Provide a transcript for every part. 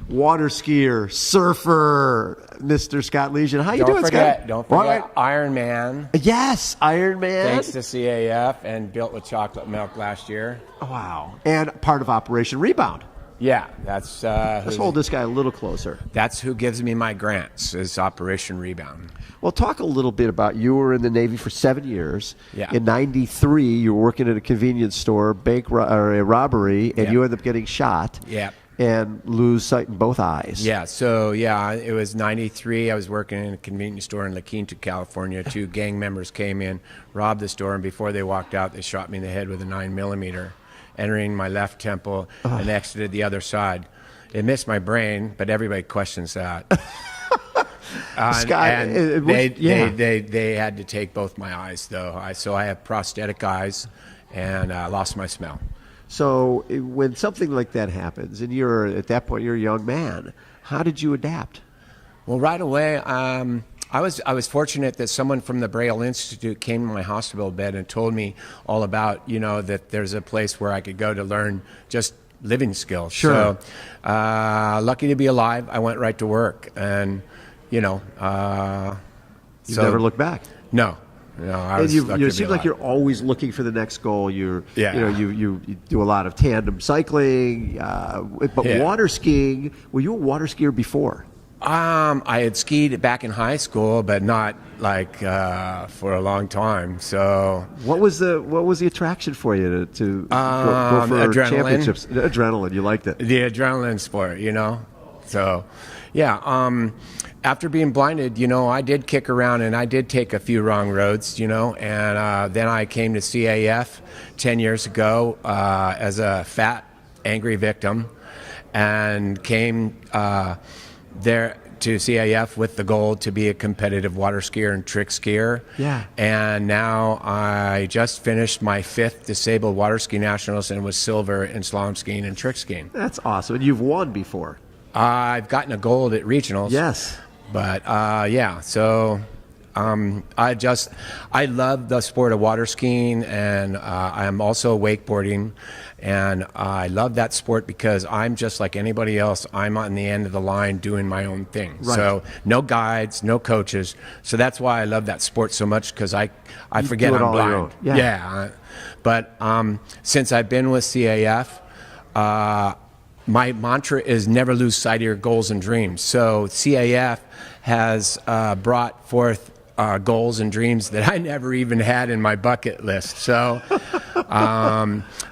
water skier, surfer, Mr. Scott Leason. How you doing, Scott? Don't forget Iron Man. Yes, Iron Man. Thanks to CAF and built with chocolate milk last year. Wow. And part of Operation Rebound. Yeah, that's... Let's hold this guy a little closer. That's who gives me my grants, is Operation Rebound. Well, talk a little bit about, you were in the Navy for 7 years. Yeah. In 93, you were working at a convenience store, or a robbery, and Yeah. you ended up getting shot. Yeah. And lose sight in both eyes. Yeah, it was 93. I was working in a convenience store in La Quinta, California. 2 gang members came in, robbed the store, and before they walked out, they shot me in the head with a 9mm, entering my left temple and exited the other side. It missed my brain, but everybody questions that. Scott, they had to take both my eyes, though. So I have prosthetic eyes, and I lost my smell. So when something like that happens, and at that point you're a young man, how did you adapt? Well, right away, I was fortunate that someone from the Braille Institute came to my hospital bed and told me all about, that there's a place where I could go to learn just living skills. Sure. So lucky to be alive, I went right to work, and You never looked back. No. I was lucky to it be seems like alive. you're always looking for the next goal. You do a lot of tandem cycling, but water skiing. Were you a water skier before? I had skied back in high school, but not for a long time. So what was the attraction for you to go for adrenaline. championships? Adrenaline, you liked it. The adrenaline sport, So, yeah. After being blinded, I did kick around and I did take a few wrong roads, and then I came to CAF 10 years ago as a fat, angry victim, and came there to CAF with the goal to be a competitive water skier and trick skier. Yeah. And now I just finished my 5th disabled water ski nationals and was silver in slalom skiing and trick skiing. That's awesome. And you've won before. I've gotten a gold at regionals. Yes. But so I love the sport of water skiing, and I'm also wakeboarding, and I love that sport because I'm just like anybody else. I'm on the end of the line doing my own thing. Right. So no guides, no coaches. So that's why I love that sport so much, because I forget do it I'm all blind. your own. Yeah. But since I've been with CAF, my mantra is never lose sight of your goals and dreams. So CAF has brought forth goals and dreams that I never even had in my bucket list. So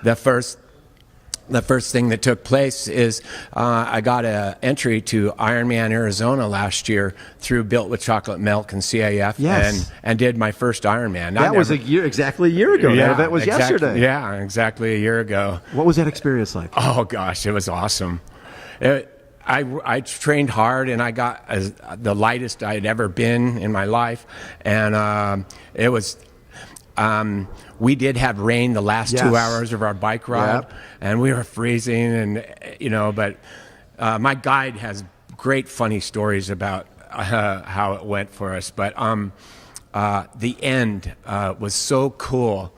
the first thing that took place is I got an entry to Ironman Arizona last year through Built with Chocolate Milk and CAF. Yes. and did my first Ironman. That was exactly a year ago. Yeah, that event was yesterday. Yeah, exactly a year ago. What was that experience like? Oh gosh, it was awesome. I trained hard, and I got the lightest I'd ever been in my life, and it was. We did have rain the last 2 hours of our bike ride, and we were freezing, and but my guide has great funny stories about how it went for us. But the end was so cool.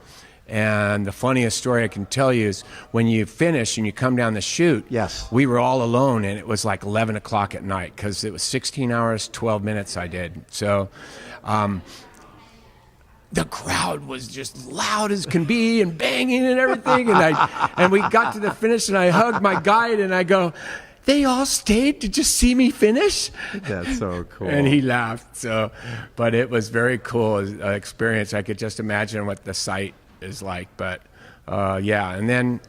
And the funniest story I can tell you is when you finish and you come down the chute, yes, we were all alone, and it was like 11 o'clock at night because it was 16 hours, 12 minutes I did. So the crowd was just loud as can be and banging and everything. And we got to the finish, and I hugged my guide, and I go, "They all stayed to just see me finish?" That's so cool. And he laughed. But it was very cool experience. I could just imagine what the sight is like. But and then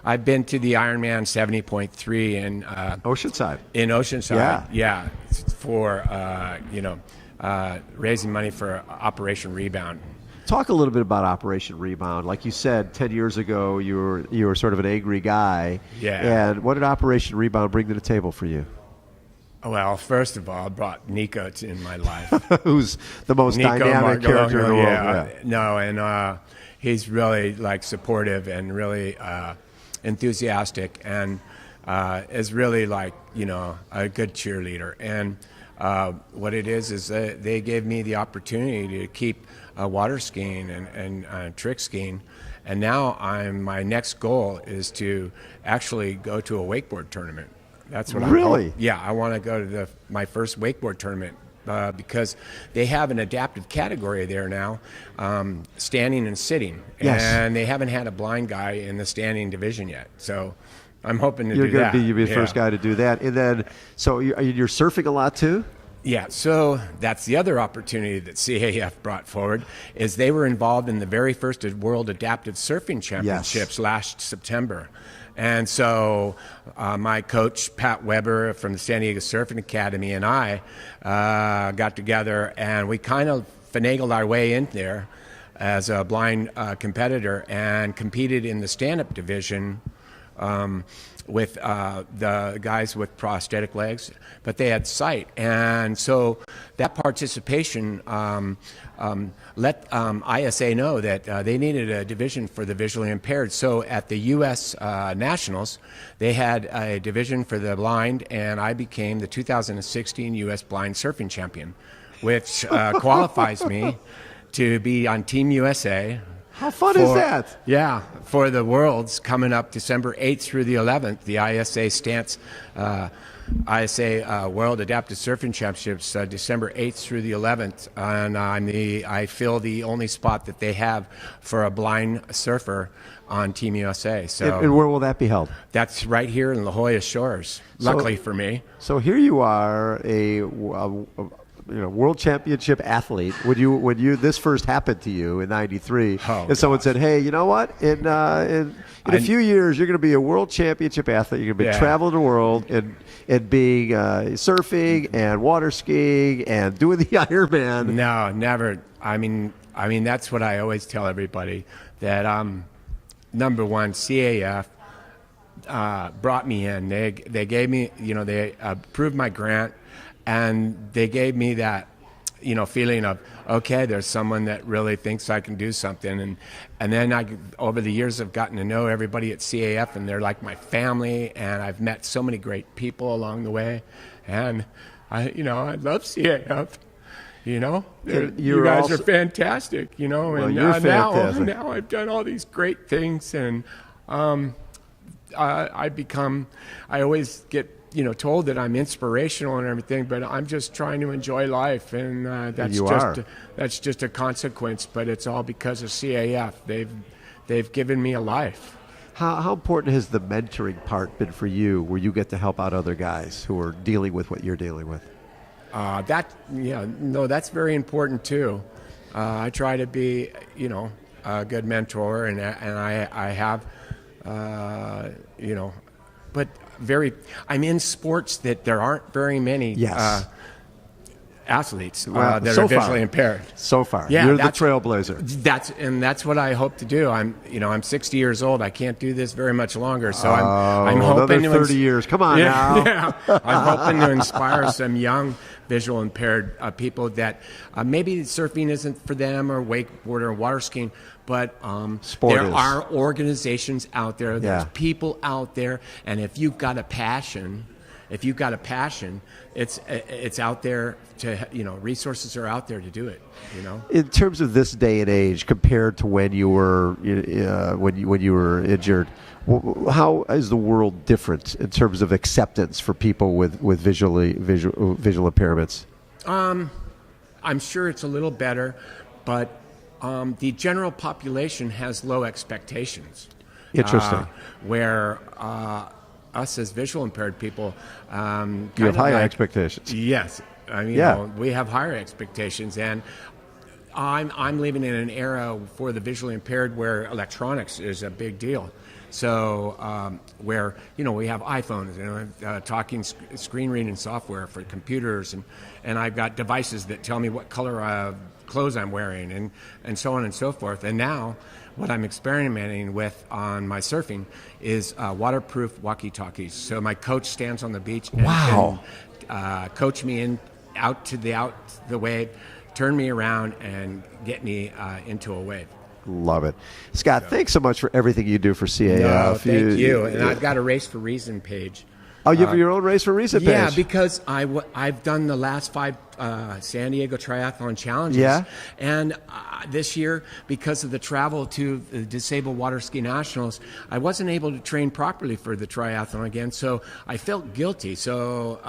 I've been to the Ironman 70.3 in Oceanside. In Oceanside, yeah, for raising money for Operation Rebound. Talk a little bit about Operation Rebound. Like you said, 10 years ago, you were sort of an angry guy. Yeah. And what did Operation Rebound bring to the table for you? Well, first of all, I brought Nico in my life. Who's the most dynamic character in the world. Yeah. No, and he's really supportive and really enthusiastic, and is really a good cheerleader. And what it is they gave me the opportunity to keep water skiing and trick skiing, and now my next goal is to actually go to a wakeboard tournament. That's what Really? I want to go to my first wakeboard tournament. Because they have an adaptive category there now, standing and sitting. Yes. And they haven't had a blind guy in the standing division yet. So I'm hoping to do that. You're going to be the first guy to do that. And then, so you're surfing a lot too? Yeah, so that's the other opportunity that CAF brought forward, is they were involved in the very first World Adaptive Surfing Championships last September. And so my coach, Pat Weber from the San Diego Surfing Academy, and I got together, and we kind of finagled our way in there as a blind competitor and competed in the stand-up division with the guys with prosthetic legs, but they had sight. And so that participation let ISA know that they needed a division for the visually impaired. So at the U.S. Nationals, they had a division for the blind, and I became the 2016 U.S. Blind Surfing Champion, which qualifies me to be on Team USA. How fun is that? Yeah, for the Worlds coming up December 8th through the 11th, the ISA Stance World Adaptive Surfing Championships, December 8th through the 11th, and I fill the only spot that they have for a blind surfer on Team USA. So, and where will that be held? That's right here in La Jolla Shores. Luckily for me. So here you are, a world championship athlete. When this first happened to you in '93, and someone said, "Hey, you know what? In a few years, you're going to be a world championship athlete. You're going to be traveling the world and being surfing and water skiing and doing the Ironman." No, never. I mean, that's what I always tell everybody, that number one, CAF brought me in. They gave me, they approved my grant. And they gave me that, feeling of, okay, there's someone that really thinks I can do something. And then over the years, I've gotten to know everybody at CAF, and they're like my family. And I've met so many great people along the way. And I love CAF. You guys are fantastic. And you're fantastic. Now I've done all these great things, and I always get told that I'm inspirational and everything, but I'm just trying to enjoy life, and that's just a consequence. But it's all because of CAF. They've given me a life. How important has the mentoring part been for you, where you get to help out other guys who are dealing with what you're dealing with? That's very important too. I try to be a good mentor, and I have but I'm in sports that there aren't very many athletes that are visually impaired. So far, you're the trailblazer. That's what I hope to do. I'm 60 years old. I can't do this very much longer. So I'm hoping another 30 years. Come on now. Yeah, I'm hoping to inspire some young visual impaired people that maybe surfing isn't for them, or wakeboard or water skiing. But there are organizations out there, there's people out there, and if you've got a passion, it's out there to, resources are out there to do it. In terms of this day and age, compared to when you were when you were injured, how is the world different in terms of acceptance for people with visual impairments? I'm sure it's a little better, but the general population has low expectations. Interesting. Where us as visual impaired people, you have higher expectations. Yes, we have higher expectations, and I'm living in an era for the visually impaired where electronics is a big deal. So where we have iPhones, talking screen reading software for computers, and I've got devices that tell me what color clothes I'm wearing, and so on and so forth. And now what I'm experimenting with on my surfing is waterproof walkie-talkies. So my coach stands on the beach and can coach me out the wave, turn me around, and get me into a wave. Love it. Scott, thanks so much for everything you do for CAF. No, thank you. And I've got a Race for Reason page. Oh, you have your own Race for Reason page? Yeah, because I've done the last 5 San Diego Triathlon Challenges. Yeah. And this year, because of the travel to the Disabled Water Ski Nationals, I wasn't able to train properly for the triathlon again, so I felt guilty. So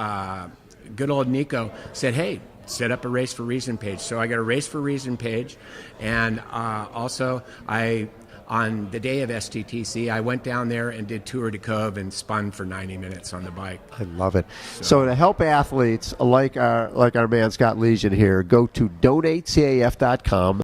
good old Nico said, hey, set up a Race for Reason page. So I got a Race for Reason page, and also on the day of STTC, I went down there and did Tour de Cove and spun for 90 minutes on the bike. I love it. So to help athletes like our man Scott Leason here, go to donatecaf.com.